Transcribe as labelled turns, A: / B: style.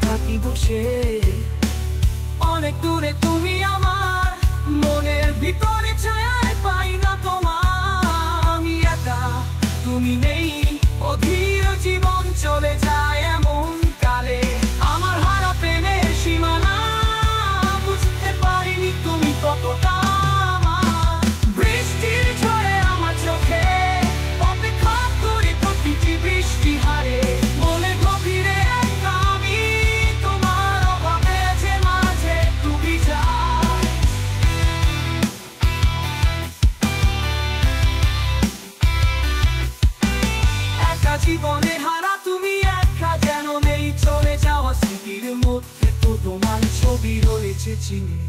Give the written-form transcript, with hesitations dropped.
A: থাকি বসে। অনেক দূরে তুমি আমার মনের ভিতরে ছায়ায় পাই না তোমার। আমি একা, তুমি নেই, অধীর জীবন চলে যায় এমন কালে। আমার হারা প্রেমের সীমানা বুঝতে পারিনি তুমি কতটা আমার। বৃষ্টির ঝড়ে আমার চোখে অপেক্ষা করি প্রতিটি বৃষ্টি হারে। মনে গভীরে একা আমি তোমার অভাবে যে মাঝে ডুবে যাই। একা জীবনে হারা তুমি, একা যেন নেই চলে যাওয়া স্মৃতির মধ্যে তো তোমার ছবি রয়েছে চিনে।